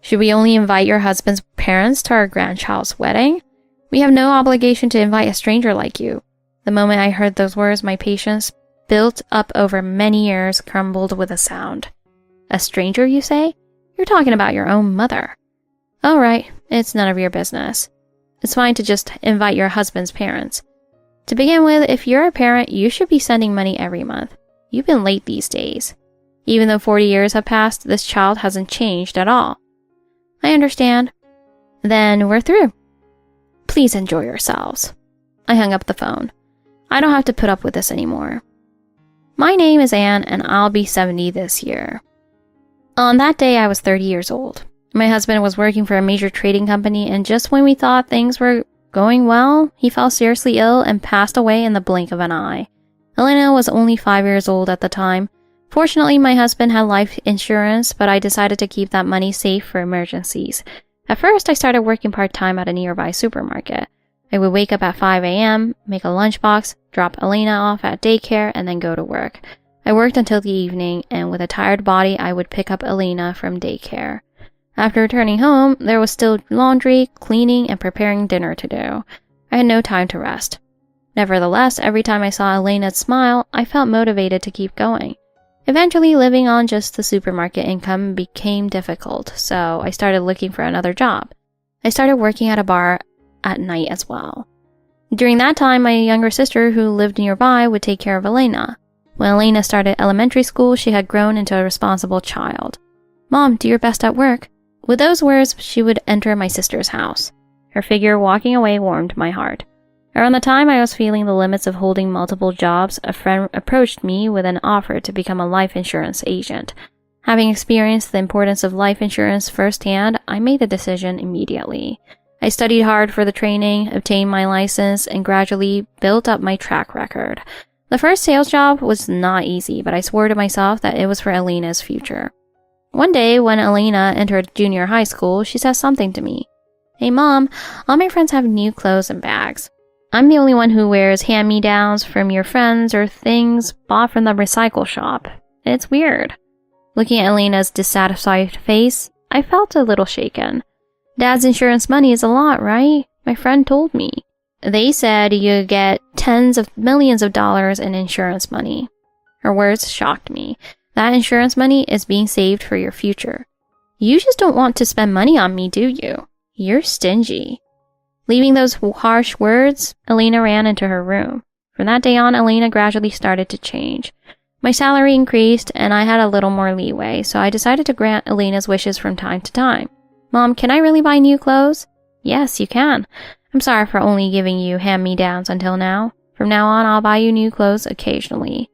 Should we only invite your husband's parents to our grandchild's wedding? We have no obligation to invite a stranger like you." The moment I heard those words, my patience, built up over many years, crumbled with a sound. "A stranger, you say? You're talking about your own mother." "All right, it's none of your business. It's fine to just invite your husband's parents. To begin with, if you're a parent, you should be sending money every month. You've been late these days. Even though 40 years have passed, this child hasn't changed at all." "I understand." "Then we're through. Please enjoy yourselves." I hung up the phone. I don't have to put up with this anymore. My name is Anne, and I'll be 70 this year. On that day, I was 30 years old. My husband was working for a major trading company, and just when we thought things were going well, he fell seriously ill and passed away in the blink of an eye. Elena was only 5 years old at the time. Fortunately, my husband had life insurance, but I decided to keep that money safe for emergencies. At first, I started working part-time at a nearby supermarket. I would wake up at 5 a.m., make a lunchbox, drop Elena off at daycare, and then go to work. I worked until the evening, and with a tired body, I would pick up Elena from daycare. After returning home, there was still laundry, cleaning, and preparing dinner to do. I had no time to rest. Nevertheless, every time I saw Elena's smile, I felt motivated to keep going. Eventually, living on just the supermarket income became difficult, so I started looking for another job. I started working at a bar at night as well. During that time, my younger sister, who lived nearby, would take care of Elena. When Elena started elementary school, she had grown into a responsible child. "Mom, do your best at work." With those words, she would enter my sister's house. Her figure walking away warmed my heart. Around the time I was feeling the limits of holding multiple jobs, a friend approached me with an offer to become a life insurance agent. Having experienced the importance of life insurance firsthand, I made the decision immediately. I studied hard for the training, obtained my license, and gradually built up my track record. The first sales job was not easy, but I swore to myself that it was for Elena's future. One day, when Elena entered junior high school, she said something to me. "Hey Mom, all my friends have new clothes and bags. I'm the only one who wears hand-me-downs from your friends or things bought from the recycle shop. It's weird." Looking at Elena's dissatisfied face, I felt a little shaken. "Dad's insurance money is a lot, right? My friend told me. They said you get tens of millions of dollars in insurance money." Her words shocked me. "That insurance money is being saved for your future. You just don't want to spend money on me, do you? You're stingy." Leaving those harsh words, Elena ran into her room. From that day on, Elena gradually started to change. My salary increased, and I had a little more leeway, so I decided to grant Elena's wishes from time to time. "Mom, can I really buy new clothes?" "Yes, you can. I'm sorry for only giving you hand-me-downs until now. From now on, I'll buy you new clothes occasionally."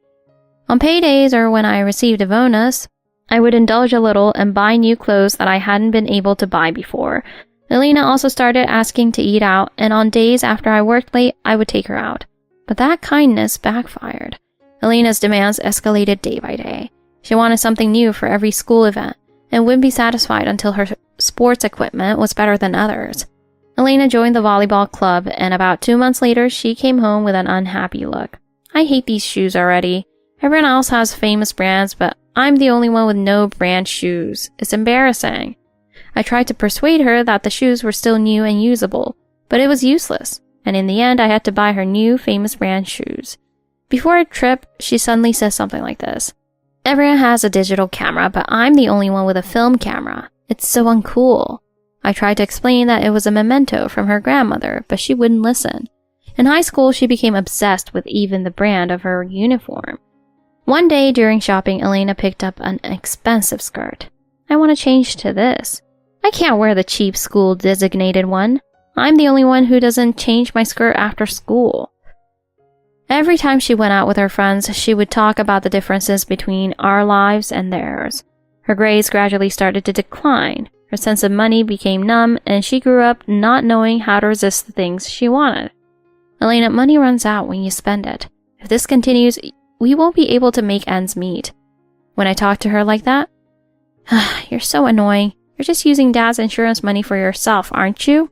On paydays or when I received a bonus, I would indulge a little and buy new clothes that I hadn't been able to buy before. Elena also started asking to eat out, and on days after I worked late, I would take her out. But that kindness backfired. Elena's demands escalated day by day. She wanted something new for every school event, and wouldn't be satisfied until her sports equipment was better than others. Elena joined the volleyball club, and about 2 months later, she came home with an unhappy look. "I hate these shoes already. Everyone else has famous brands, but I'm the only one with no brand shoes. It's embarrassing." I tried to persuade her that the shoes were still new and usable, but it was useless, and in the end I had to buy her new famous brand shoes. Before a trip, she suddenly said something like this. "Everyone has a digital camera, but I'm the only one with a film camera. It's so uncool." I tried to explain that it was a memento from her grandmother, but she wouldn't listen. In high school, she became obsessed with even the brand of her uniform. One day during shopping, Elena picked up an expensive skirt. "I want to change to this. I can't wear the cheap school-designated one. I'm the only one who doesn't change my skirt after school." Every time she went out with her friends, she would talk about the differences between our lives and theirs. Her grades gradually started to decline. Her sense of money became numb, and she grew up not knowing how to resist the things she wanted. "Elena, money runs out when you spend it. If this continues, we won't be able to make ends meet." When I talked to her like that, "You're so annoying. You're just using Dad's insurance money for yourself, aren't you?"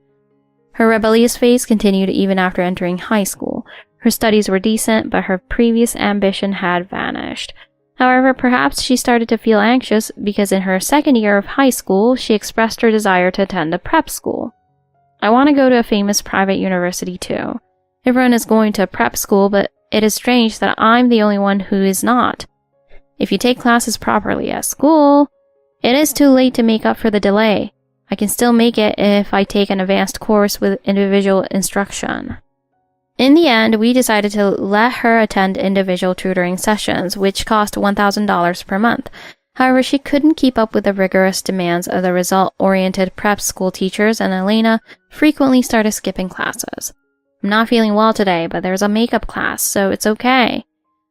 Her rebellious phase continued even after entering high school. Her studies were decent, but her previous ambition had vanished. However, perhaps she started to feel anxious because in her second year of high school, she expressed her desire to attend a prep school. I want to go to a famous private university too. Everyone is going to a prep school, but it is strange that I'm the only one who is not. If you take classes properly at school, it is too late to make up for the delay. I can still make it if I take an advanced course with individual instruction. In the end, we decided to let her attend individual tutoring sessions, which cost $1,000 per month. However, she couldn't keep up with the rigorous demands of the result-oriented prep school teachers, and Elena frequently started skipping classes. I'm not feeling well today, but there's a makeup class, so it's okay.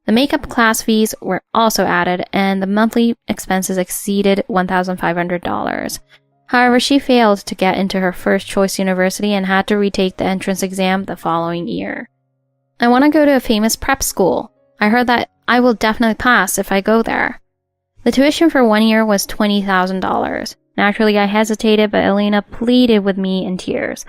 The makeup class fees were also added, and the monthly expenses exceeded $1,500. However, she failed to get into her first choice university and had to retake the entrance exam the following year. I want to go to a famous prep school. I heard that I will definitely pass if I go there. The tuition for 1 year was $20,000. Naturally, I hesitated, but Elena pleaded with me in tears.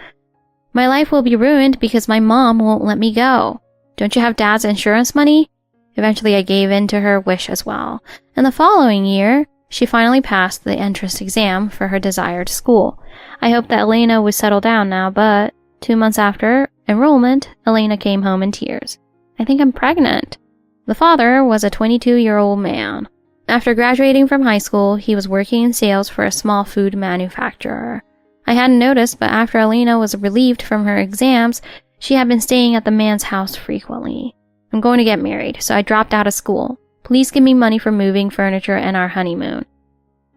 My life will be ruined because my mom won't let me go. Don't you have Dad's insurance money? Eventually, I gave in to her wish as well. And the following year, she finally passed the entrance exam for her desired school. I hoped that Elena would settle down now, but 2 months after enrollment, Elena came home in tears. I think I'm pregnant. The father was a 22-year-old man. After graduating from high school, he was working in sales for a small food manufacturer. I hadn't noticed, but after Elena was relieved from her exams, she had been staying at the man's house frequently. I'm going to get married, so I dropped out of school. Please give me money for moving furniture and our honeymoon.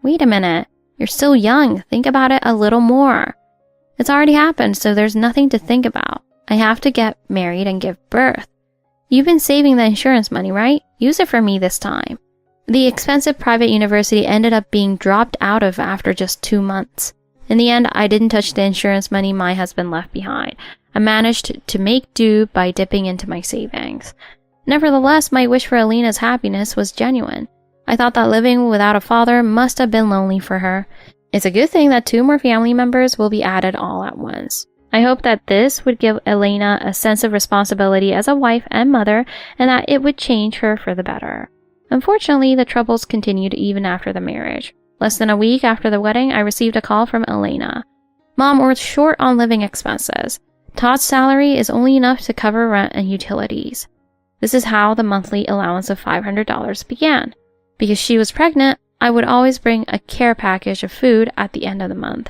Wait a minute. You're still young. Think about it a little more. It's already happened, so there's nothing to think about. I have to get married and give birth. You've been saving the insurance money, right? Use it for me this time. The expensive private university ended up being dropped out of after just 2 months. In the end, I didn't touch the insurance money my husband left behind. I managed to make do by dipping into my savings. Nevertheless, my wish for Elena's happiness was genuine. I thought that living without a father must have been lonely for her. It's a good thing that 2 more family members will be added all at once. I hope that this would give Elena a sense of responsibility as a wife and mother, and that it would change her for the better. Unfortunately, the troubles continued even after the marriage. Less than a week after the wedding, I received a call from Elena. Mom, we're short on living expenses. Todd's salary is only enough to cover rent and utilities. This is how the monthly allowance of $500 began. Because she was pregnant, I would always bring a care package of food at the end of the month.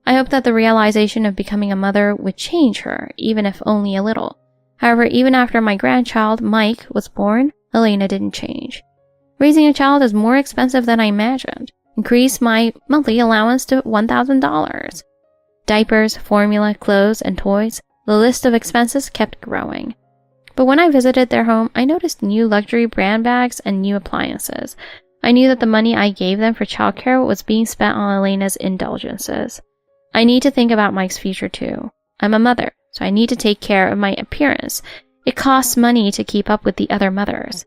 I hoped that the realization of becoming a mother would change her, even if only a little. However, even after my grandchild, Mike, was born, Elena didn't change. Raising a child is more expensive than I imagined. Increased my monthly allowance to $1,000. Diapers, formula, clothes, and toys, the list of expenses kept growing. But when I visited their home, I noticed new luxury brand bags and new appliances. I knew that the money I gave them for childcare was being spent on Elena's indulgences. I need to think about Mike's future too. I'm a mother, so I need to take care of my appearance. It costs money to keep up with the other mothers.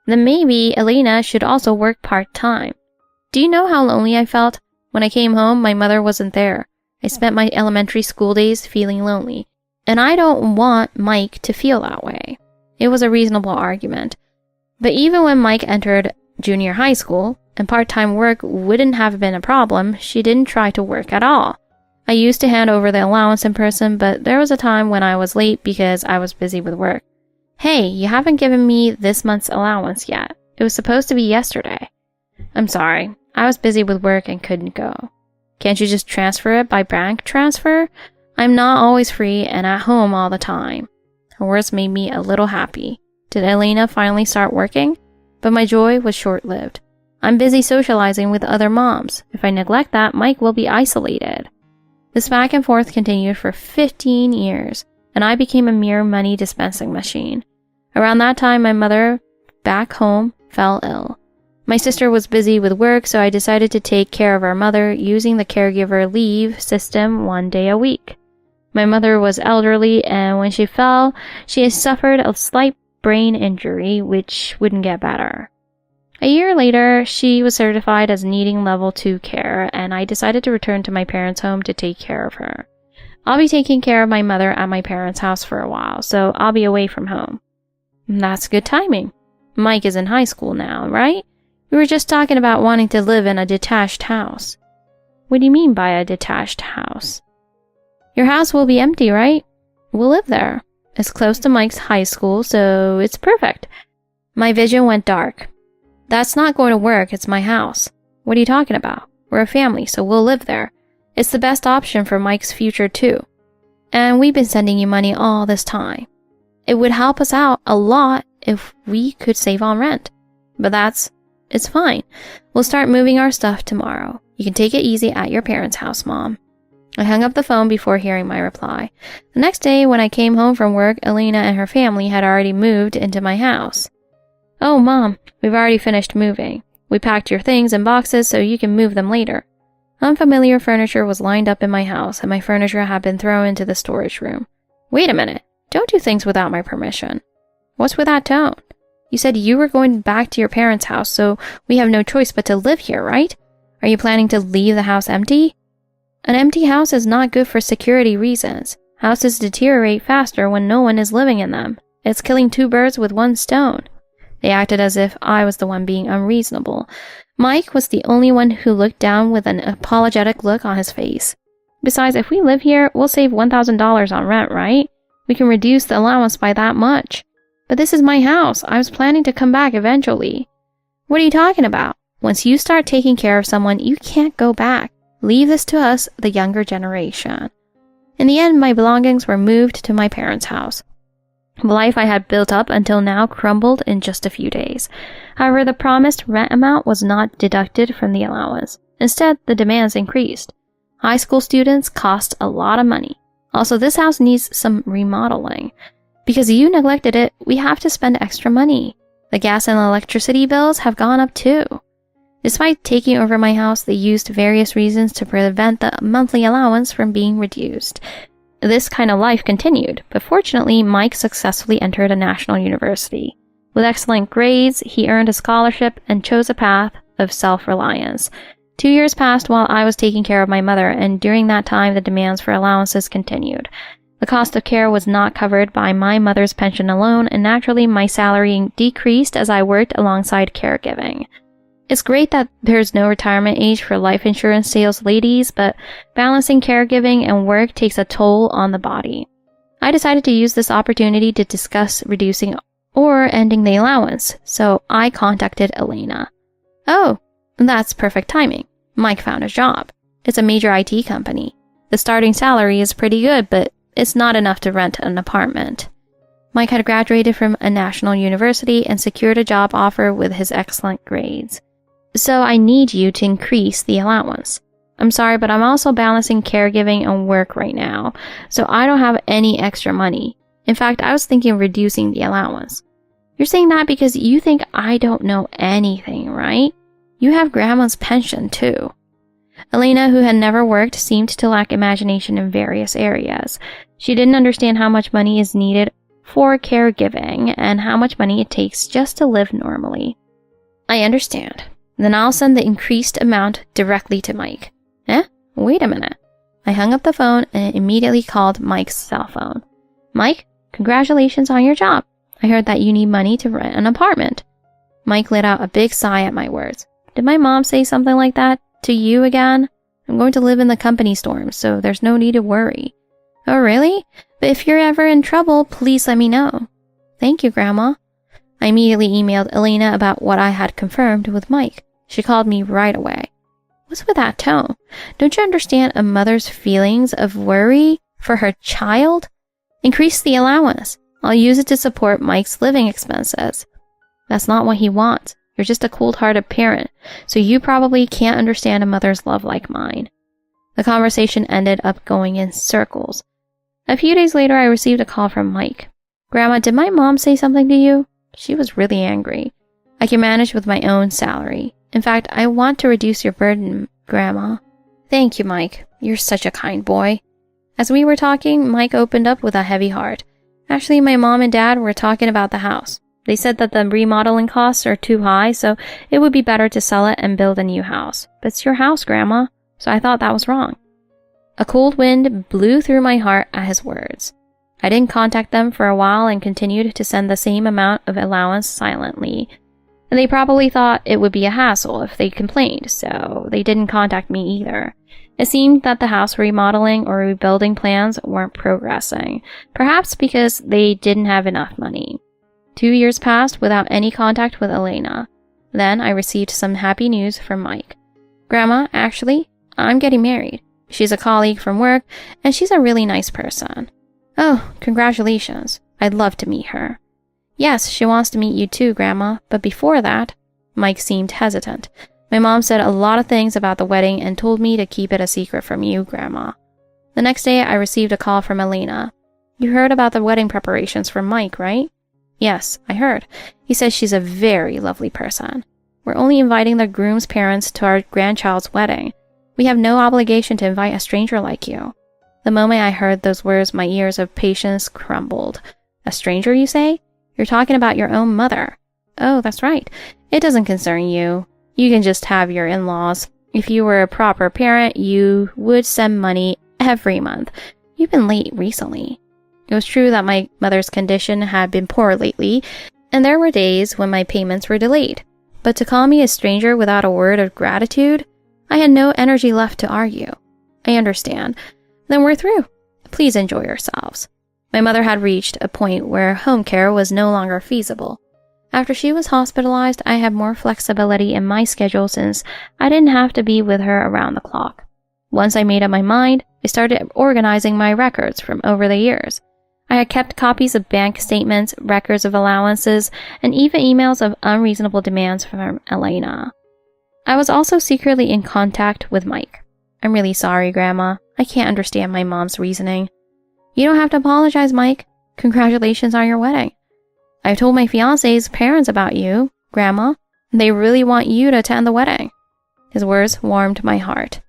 Then maybe Elena should also work part-time. Do you know how lonely I felt? When I came home, my mother wasn't there. I spent my elementary school days feeling lonely. And I don't want Mike to feel that way. It was a reasonable argument. But even when Mike entered junior high school, and part-time work wouldn't have been a problem, she didn't try to work at all. I used to hand over the allowance in person, but there was a time when I was late because I was busy with work. Hey, you haven't given me this month's allowance yet. It was supposed to be yesterday. I'm sorry. I was busy with work and couldn't go. Can't you just transfer it by bank transfer? I'm not always free and at home all the time. Her words made me a little happy. Did Elena finally start working? But my joy was short-lived. I'm busy socializing with other moms. If I neglect that, Mike will be isolated. This back and forth continued for 15 years, and I became a mere money dispensing machine. Around that time, my mother, back home, fell ill. My sister was busy with work, so I decided to take care of our mother using the caregiver leave system 1 day a week. My mother was elderly, and when she fell, she had suffered a slight brain injury, which wouldn't get better. A year later, she was certified as needing level 2 care, and I decided to return to my parents' home to take care of her. I'll be taking care of my mother at my parents' house for a while, so I'll be away from home. That's good timing. Mike is in high school now, right? We were just talking about wanting to live in a detached house. What do you mean by a detached house? Your house will be empty, right? We'll live there. It's close to Mike's high school, so it's perfect. My vision went dark. That's not going to work. It's my house. What are you talking about? We're a family, so we'll live there. It's the best option for Mike's future, too. And we've been sending you money all this time. It would help us out a lot if we could save on rent. But it's fine. We'll start moving our stuff tomorrow. You can take it easy at your parents' house, Mom. I hung up the phone before hearing my reply. The next day, when I came home from work, Elena and her family had already moved into my house. Oh, Mom, we've already finished moving. We packed your things in boxes so you can move them later. Unfamiliar furniture was lined up in my house, and my furniture had been thrown into the storage room. Wait a minute. Don't do things without my permission. What's with that tone? You said you were going back to your parents' house, so we have no choice but to live here, right? Are you planning to leave the house empty? An empty house is not good for security reasons. Houses deteriorate faster when no one is living in them. It's killing two birds with one stone. They acted as if I was the one being unreasonable. Mike was the only one who looked down with an apologetic look on his face. Besides, if we live here, we'll save $1,000 on rent, right? We can reduce the allowance by that much. But this is my house. I was planning to come back eventually. What are you talking about? Once you start taking care of someone, you can't go back. Leave this to us, the younger generation. In the end, my belongings were moved to my parents' house. The life I had built up until now crumbled in just a few days. However, the promised rent amount was not deducted from the allowance. Instead, the demands increased. High school students cost a lot of money. Also, this house needs some remodeling. Because you neglected it, we have to spend extra money. The gas and electricity bills have gone up too. Despite taking over my house, they used various reasons to prevent the monthly allowance from being reduced. This kind of life continued, but fortunately, Mike successfully entered a national university. With excellent grades, he earned a scholarship and chose a path of self-reliance. 2 years passed while I was taking care of my mother, and during that time, the demands for allowances continued. The cost of care was not covered by my mother's pension alone, and naturally, my salary decreased as I worked alongside caregiving. It's great that there's no retirement age for life insurance sales ladies, but balancing caregiving and work takes a toll on the body. I decided to use this opportunity to discuss reducing or ending the allowance, so I contacted Elena. Oh, that's perfect timing. Mike found a job. It's a major IT company. The starting salary is pretty good, but it's not enough to rent an apartment. Mike had graduated from a national university and secured a job offer with his excellent grades. So I need you to increase the allowance. I'm sorry, but I'm also balancing caregiving and work right now, so I don't have any extra money. In fact, I was thinking of reducing the allowance. You're saying that because you think I don't know anything, right? You have Grandma's pension too. Elena, who had never worked, seemed to lack imagination in various areas. She didn't understand how much money is needed for caregiving and how much money it takes just to live normally. I understand. Then I'll send the increased amount directly to Mike. Wait a minute. I hung up the phone and immediately called Mike's cell phone. Mike, congratulations on your job. I heard that you need money to rent an apartment. Mike let out a big sigh at my words. Did my mom say something like that to you again? I'm going to live in the company storm, so there's no need to worry. Oh, really? But if you're ever in trouble, please let me know. Thank you, Grandma. I immediately emailed Elena about what I had confirmed with Mike. She called me right away. What's with that tone? Don't you understand a mother's feelings of worry for her child? Increase the allowance. I'll use it to support Mike's living expenses. That's not what he wants. You're just a cold-hearted parent, so you probably can't understand a mother's love like mine. The conversation ended up going in circles. A few days later, I received a call from Mike. Grandma, did my mom say something to you? She was really angry. I can manage with my own salary. In fact, I want to reduce your burden, Grandma. Thank you, Mike. You're such a kind boy. As we were talking, Mike opened up with a heavy heart. Actually, my mom and dad were talking about the house. They said that the remodeling costs are too high, so it would be better to sell it and build a new house. But it's your house, Grandma, so I thought that was wrong. A cold wind blew through my heart at his words. I didn't contact them for a while and continued to send the same amount of allowance silently. And they probably thought it would be a hassle if they complained, so they didn't contact me either. It seemed that the house remodeling or rebuilding plans weren't progressing, perhaps because they didn't have enough money. 2 years passed without any contact with Elena. Then I received some happy news from Mike. Grandma, actually, I'm getting married. She's a colleague from work, and she's a really nice person. Oh, congratulations. I'd love to meet her. Yes, she wants to meet you too, Grandma, but before that... Mike seemed hesitant. My mom said a lot of things about the wedding and told me to keep it a secret from you, Grandma. The next day, I received a call from Elena. You heard about the wedding preparations from Mike, right? Yes, I heard. He says she's a very lovely person. We're only inviting the groom's parents to our grandchild's wedding. We have no obligation to invite a stranger like you. The moment I heard those words, my ears of patience crumbled. A stranger, you say? You're talking about your own mother. Oh, that's right. It doesn't concern you. You can just have your in-laws. If you were a proper parent, you would send money every month. You've been late recently. It was true that my mother's condition had been poor lately, and there were days when my payments were delayed. But to call me a stranger without a word of gratitude, I had no energy left to argue. I understand. Then we're through. Please enjoy yourselves. My mother had reached a point where home care was no longer feasible. After she was hospitalized, I had more flexibility in my schedule since I didn't have to be with her around the clock. Once I made up my mind, I started organizing my records from over the years. I had kept copies of bank statements, records of allowances, and even emails of unreasonable demands from Elena. I was also secretly in contact with Mike. I'm really sorry, Grandma. I can't understand my mom's reasoning. You don't have to apologize, Mike. Congratulations on your wedding. I've told my fiancé's parents about you, Grandma. They really want you to attend the wedding. His words warmed my heart.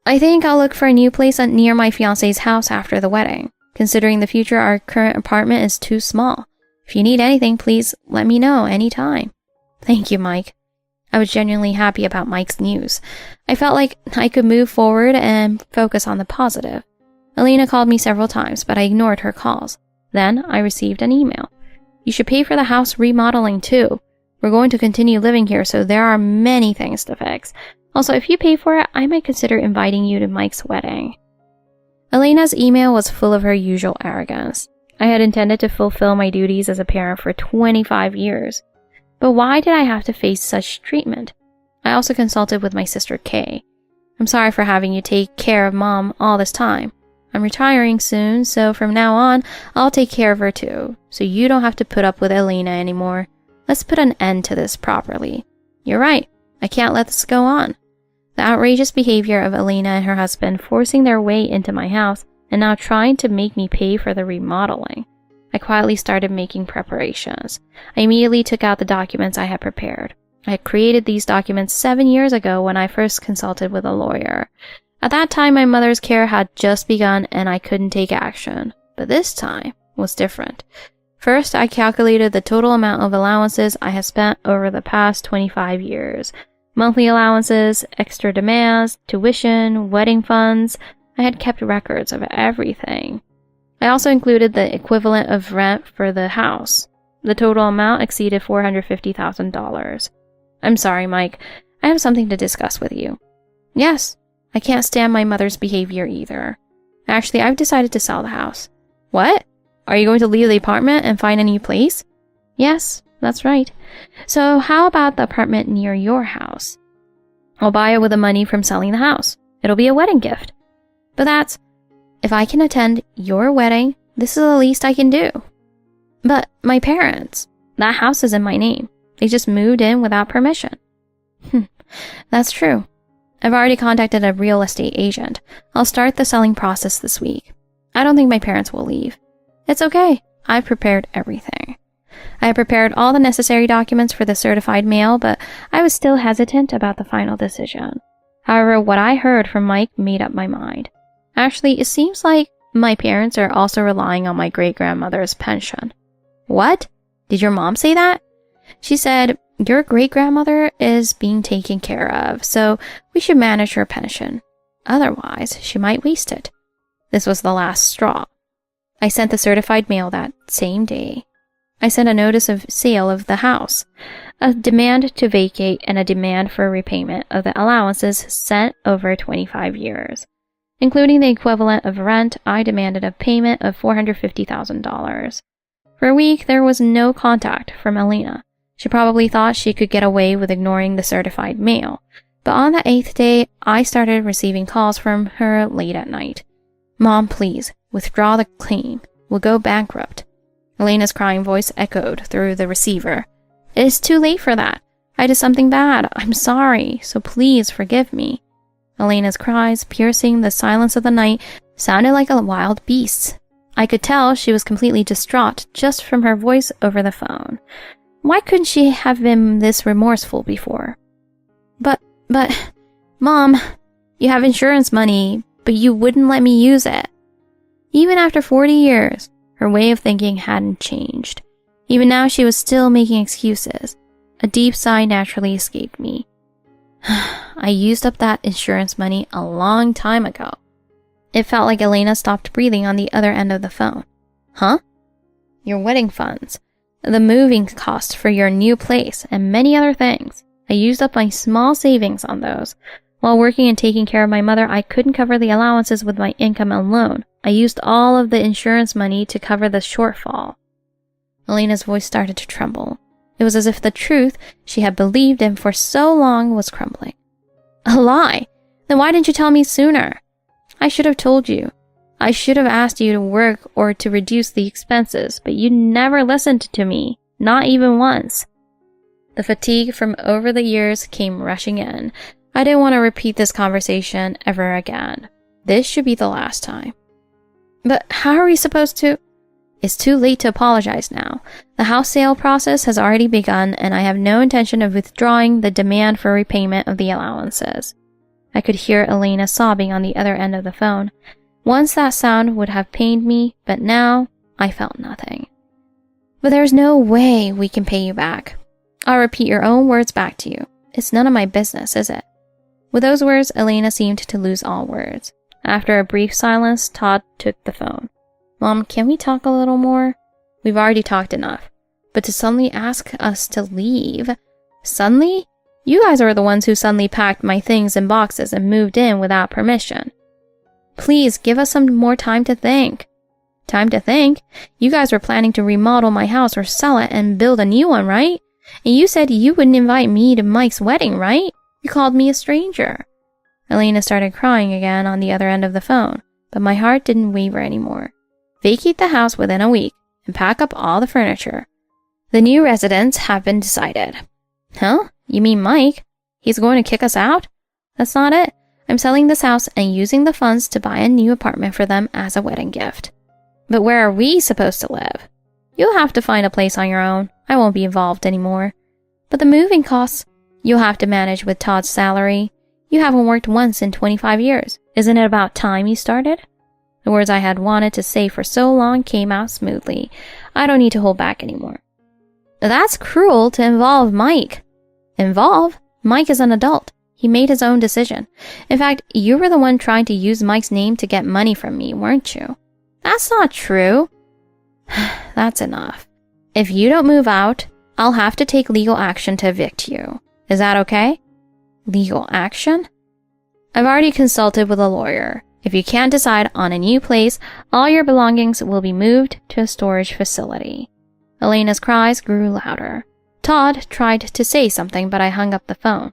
I think I'll look for a new place near my fiancé's house after the wedding. Considering the future, our current apartment is too small. If you need anything, please let me know anytime. Thank you, Mike. I was genuinely happy about Mike's news. I felt like I could move forward and focus on the positive. Elena called me several times, but I ignored her calls. Then I received an email. You should pay for the house remodeling too. We're going to continue living here, so there are many things to fix. Also, if you pay for it, I might consider inviting you to Mike's wedding. Elena's email was full of her usual arrogance. I had intended to fulfill my duties as a parent for 25 years. But why did I have to face such treatment? I also consulted with my sister Kay. I'm sorry for having you take care of Mom all this time. I'm retiring soon, so from now on, I'll take care of her too, so you don't have to put up with Elena anymore. Let's put an end to this properly. You're right. I can't let this go on. The outrageous behavior of Elena and her husband forcing their way into my house and now trying to make me pay for the remodeling. I quietly started making preparations. I immediately took out the documents I had prepared. I had created these documents 7 years ago when I first consulted with a lawyer. At that time, my mother's care had just begun and I couldn't take action. But this time was different. First, I calculated the total amount of allowances I had spent over the past 25 years. Monthly allowances, extra demands, tuition, wedding funds. I had kept records of everything. I also included the equivalent of rent for the house. The total amount exceeded $450,000. I'm sorry, Mike. I have something to discuss with you. Yes, I can't stand my mother's behavior either. Actually, I've decided to sell the house. What? Are you going to leave the apartment and find a new place? Yes, that's right. So how about the apartment near your house? I'll buy it with the money from selling the house. It'll be a wedding gift. But that's... If I can attend your wedding, this is the least I can do. But my parents, that house is in my name. They just moved in without permission. That's true. I've already contacted a real estate agent. I'll start the selling process this week. I don't think my parents will leave. It's okay. I've prepared everything. I had prepared all the necessary documents for the certified mail, but I was still hesitant about the final decision. However, what I heard from Mike made up my mind. Actually, it seems like my parents are also relying on my great-grandmother's pension. What? Did your mom say that? She said, your great-grandmother is being taken care of, so we should manage her pension. Otherwise, she might waste it. This was the last straw. I sent the certified mail that same day. I sent a notice of sale of the house, a demand to vacate, and a demand for repayment of the allowances sent over 25 years. Including the equivalent of rent, I demanded a payment of $450,000. For a week, there was no contact from Elena. She probably thought she could get away with ignoring the certified mail. But on the 8th day, I started receiving calls from her late at night. "Mom, please, withdraw the claim. We'll go bankrupt." Elena's crying voice echoed through the receiver. "It is too late for that. I did something bad. I'm sorry, so please forgive me." Elena's cries, piercing the silence of the night, sounded like a wild beast's. I could tell she was completely distraught just from her voice over the phone. Why couldn't she have been this remorseful before? But, Mom, you have insurance money, but you wouldn't let me use it." Even after 40 years, her way of thinking hadn't changed. Even now, she was still making excuses. A deep sigh naturally escaped me. I used up that insurance money a long time ago. It felt like Elena stopped breathing on the other end of the phone. "Huh?" "Your wedding funds, the moving costs for your new place, and many other things. I used up my small savings on those. While working and taking care of my mother, I couldn't cover the allowances with my income alone. I used all of the insurance money to cover the shortfall." Elena's voice started to tremble. It was as if the truth she had believed in for so long was crumbling. "A lie? Then why didn't you tell me sooner?" "I should have told you. I should have asked you to work or to reduce the expenses, but you never listened to me, not even once." The fatigue from over the years came rushing in. I didn't want to repeat this conversation ever again. This should be the last time. "But how are we supposed to—" "It's too late to apologize now. The house sale process has already begun, and I have no intention of withdrawing the demand for repayment of the allowances." I could hear Elena sobbing on the other end of the phone. Once that sound would have pained me, but now I felt nothing. "But there's no way we can pay you back. I'll repeat your own words back to you. It's none of my business, is it?" With those words, Elena seemed to lose all words. After a brief silence, Todd took the phone. "Mom, can we talk a little more? We've already talked enough. But to suddenly ask us to leave... Suddenly? You guys are the ones who suddenly packed my things in boxes and moved in without permission. Please, give us some more time to think." "Time to think? You guys were planning to remodel my house or sell it and build a new one, right? And you said you wouldn't invite me to Mike's wedding, right? You called me a stranger." Elena started crying again on the other end of the phone, but my heart didn't waver anymore. "Vacate the house within a week and pack up all the furniture. The new residents have been decided." "Huh? You mean Mike? He's going to kick us out?" "That's not it. I'm selling this house and using the funds to buy a new apartment for them as a wedding gift." "But where are we supposed to live?" "You'll have to find a place on your own. I won't be involved anymore." "But the moving costs, you'll have to manage with Todd's salary. You haven't worked once in 25 years. Isn't it about time you started?" The words I had wanted to say for so long came out smoothly. I don't need to hold back anymore. "That's cruel to involve Mike." "Involve? Mike is an adult. He made his own decision. In fact, you were the one trying to use Mike's name to get money from me, weren't you?" "That's not true." "That's enough. If you don't move out, I'll have to take legal action to evict you. Is that okay?" "Legal action?" "I've already consulted with a lawyer. If you can't decide on a new place, all your belongings will be moved to a storage facility." Elena's cries grew louder. Todd tried to say something, but I hung up the phone.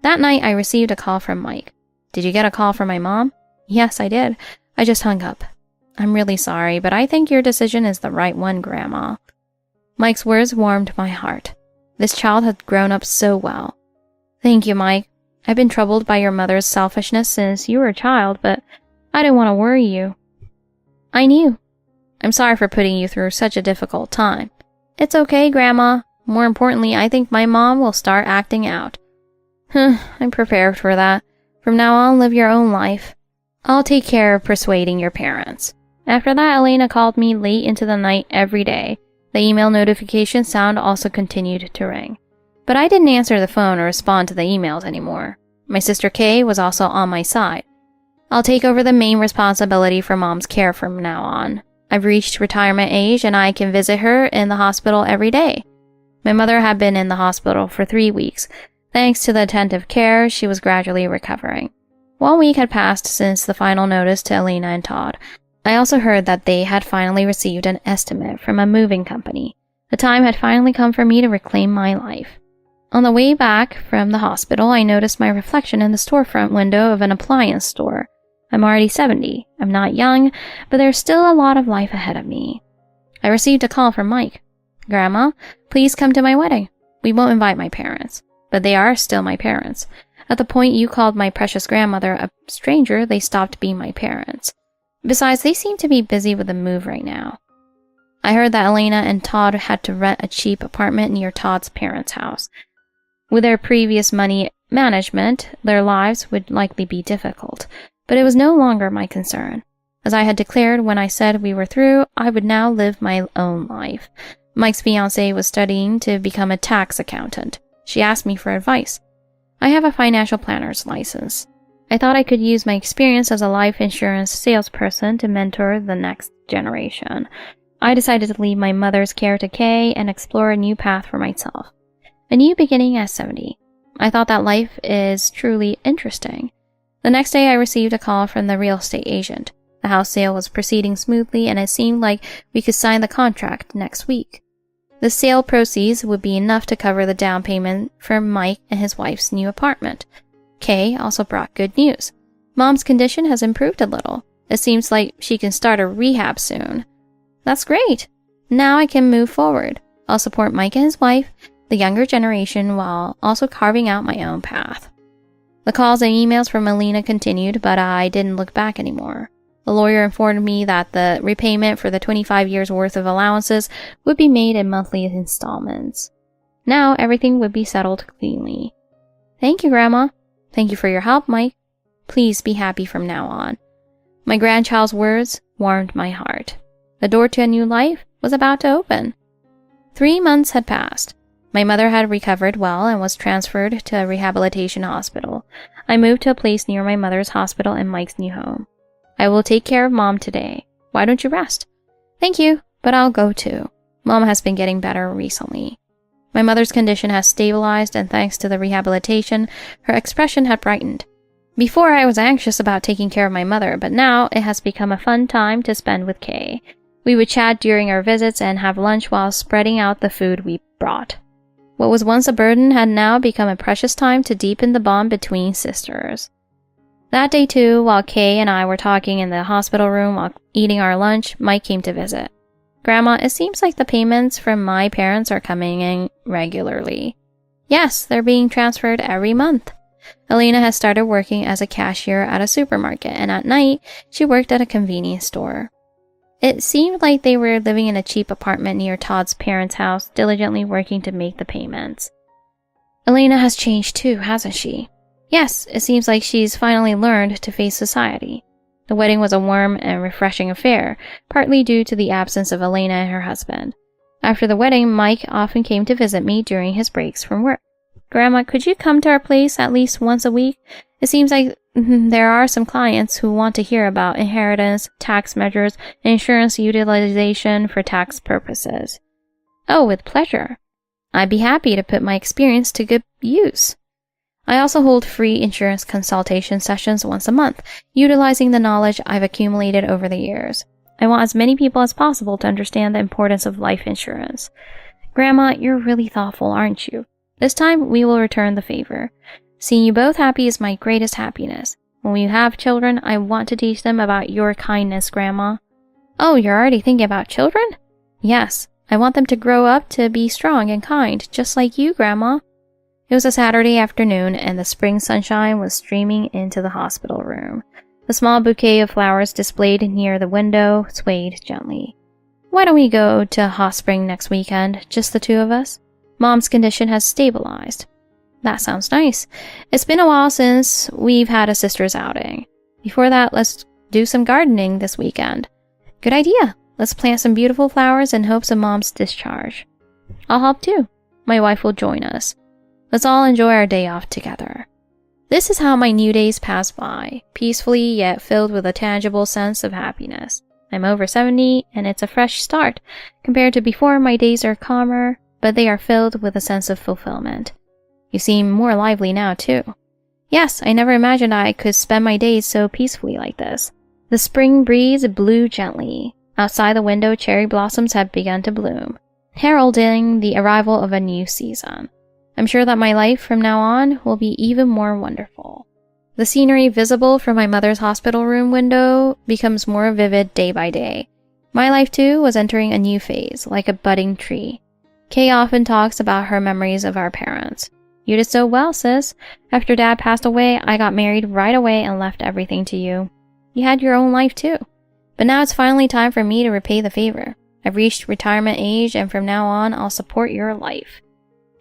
That night, I received a call from Mike. "Did you get a call from my mom?" "Yes, I did. I just hung up." "I'm really sorry, but I think your decision is the right one, Grandma." Mike's words warmed my heart. This child had grown up so well. "Thank you, Mike. I've been troubled by your mother's selfishness since you were a child, but I didn't want to worry you." "I knew. I'm sorry for putting you through such a difficult time." "It's okay, Grandma. More importantly, I think my mom will start acting out." "I'm prepared for that. From now on, live your own life. I'll take care of persuading your parents." After that, Elena called me late into the night every day. The email notification sound also continued to ring. But I didn't answer the phone or respond to the emails anymore. My sister Kay was also on my side. "I'll take over the main responsibility for Mom's care from now on. I've reached retirement age and I can visit her in the hospital every day. My mother had been in the hospital for 3 weeks. Thanks to the attentive care, she was gradually recovering. 1 week had passed since the final notice to Elena and Todd. I also heard that they had finally received an estimate from a moving company. The time had finally come for me to reclaim my life. On the way back from the hospital, I noticed my reflection in the storefront window of an appliance store. I'm already 70. I'm not young, but there's still a lot of life ahead of me. I received a call from Mike. "Grandma, please come to my wedding. We won't invite my parents, but they are still my parents. At the point you called my precious grandmother a stranger, they stopped being my parents. Besides, they seem to be busy with the move right now." I heard that Elena and Todd had to rent a cheap apartment near Todd's parents' house. With their previous money management, their lives would likely be difficult, but it was no longer my concern. As I had declared when I said we were through, I would now live my own life. Mike's fiancée was studying to become a tax accountant. She asked me for advice. I have a financial planner's license. I thought I could use my experience as a life insurance salesperson to mentor the next generation. I decided to leave my mother's care to Kay and explore a new path for myself. A new beginning at 70. I thought that life is truly interesting. The next day I received a call from the real estate agent. The house sale was proceeding smoothly and it seemed like we could sign the contract next week. The sale proceeds would be enough to cover the down payment for Mike and his wife's new apartment. Kay also brought good news. Mom's condition has improved a little. It seems like she can start a rehab soon. That's great. Now I can move forward. I'll support Mike and his wife, the younger generation, while also carving out my own path. The calls and emails from Elena continued, but I didn't look back anymore. The lawyer informed me that the repayment for the 25 years' worth of allowances would be made in monthly installments. Now everything would be settled cleanly. Thank you, Grandma. Thank you for your help, Mike. Please be happy from now on. My grandchild's words warmed my heart. The door to a new life was about to open. 3 months had passed. My mother had recovered well and was transferred to a rehabilitation hospital. I moved to a place near my mother's hospital and Mike's new home. I will take care of Mom today. Why don't you rest? Thank you, but I'll go too. Mom has been getting better recently. My mother's condition has stabilized and thanks to the rehabilitation, her expression had brightened. Before I was anxious about taking care of my mother, but now it has become a fun time to spend with Kay. We would chat during our visits and have lunch while spreading out the food we brought. What was once a burden had now become a precious time to deepen the bond between sisters. That day too, while Kay and I were talking in the hospital room while eating our lunch, Mike came to visit. Grandma, it seems like the payments from my parents are coming in regularly. Yes, they're being transferred every month. Elena has started working as a cashier at a supermarket, and at night, she worked at a convenience store. It seemed like they were living in a cheap apartment near Todd's parents' house, diligently working to make the payments. Elena has changed too, hasn't she? Yes, it seems like she's finally learned to face society. The wedding was a warm and refreshing affair, partly due to the absence of Elena and her husband. After the wedding, Mike often came to visit me during his breaks from work. Grandma, could you come to our place at least once a week? It seems like there are some clients who want to hear about inheritance, tax measures, and insurance utilization for tax purposes. Oh, with pleasure. I'd be happy to put my experience to good use. I also hold free insurance consultation sessions once a month, utilizing the knowledge I've accumulated over the years. I want as many people as possible to understand the importance of life insurance. Grandma, you're really thoughtful, aren't you? This time, we will return the favor. Seeing you both happy is my greatest happiness. When you have children, I want to teach them about your kindness, Grandma. Oh, you're already thinking about children? Yes, I want them to grow up to be strong and kind, just like you, Grandma. It was a Saturday afternoon, and the spring sunshine was streaming into the hospital room. The small bouquet of flowers displayed near the window swayed gently. Why don't we go to Hot Spring next weekend, just the two of us? Mom's condition has stabilized. That sounds nice. It's been a while since we've had a sister's outing. Before that, let's do some gardening this weekend. Good idea. Let's plant some beautiful flowers in hopes of Mom's discharge. I'll help too. My wife will join us. Let's all enjoy our day off together. This is how my new days pass by, peacefully yet filled with a tangible sense of happiness. I'm over 70 and it's a fresh start. Compared to before, my days are calmer, but they are filled with a sense of fulfillment. You seem more lively now too. Yes, I never imagined I could spend my days so peacefully like this. The spring breeze blew gently. Outside the window, cherry blossoms had begun to bloom, heralding the arrival of a new season. I'm sure that my life from now on will be even more wonderful. The scenery visible from my mother's hospital room window becomes more vivid day by day. My life too was entering a new phase, like a budding tree. Kay often talks about her memories of our parents. You did so well, sis. After Dad passed away, I got married right away and left everything to you. You had your own life too. But now it's finally time for me to repay the favor. I've reached retirement age, and from now on, I'll support your life.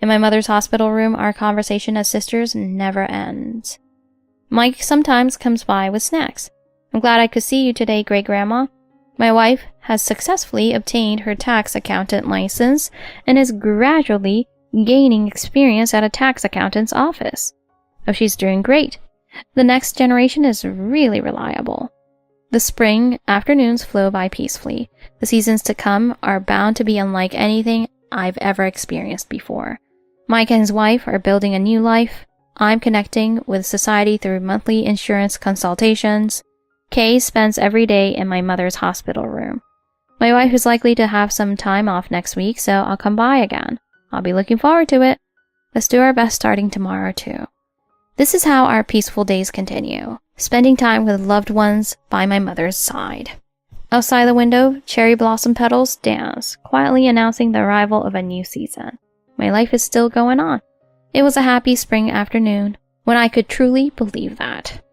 In my mother's hospital room, our conversation as sisters never ends. Mike sometimes comes by with snacks. I'm glad I could see you today, Great-Grandma. My wife has successfully obtained her tax accountant license and is gradually gaining experience at a tax accountant's office. Oh, she's doing great. The next generation is really reliable. The spring afternoons flow by peacefully. The seasons to come are bound to be unlike anything I've ever experienced before. Mike and his wife are building a new life. I'm connecting with society through monthly insurance consultations. Kay spends every day in my mother's hospital room. My wife is likely to have some time off next week, so I'll come by again. I'll be looking forward to it. Let's do our best starting tomorrow too. This is how our peaceful days continue, spending time with loved ones by my mother's side. Outside the window, cherry blossom petals dance, quietly announcing the arrival of a new season. My life is still going on. It was a happy spring afternoon when I could truly believe that.